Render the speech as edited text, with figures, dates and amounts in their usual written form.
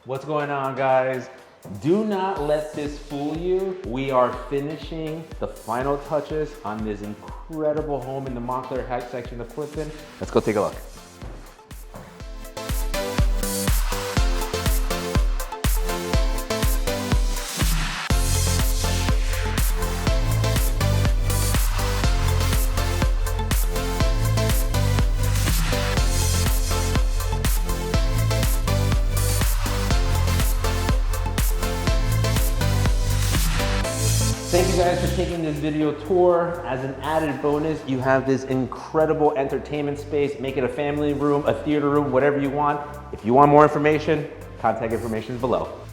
What's going on, guys? Do not let this fool you. We are finishing the final touches on this incredible home in the Montclair Heights section of Clifton. Let's go take a look. Thank you guys for taking this video tour. As an added bonus, you have this incredible entertainment space. Make it a family room, a theater room, whatever you want. If you want more information, contact information is below.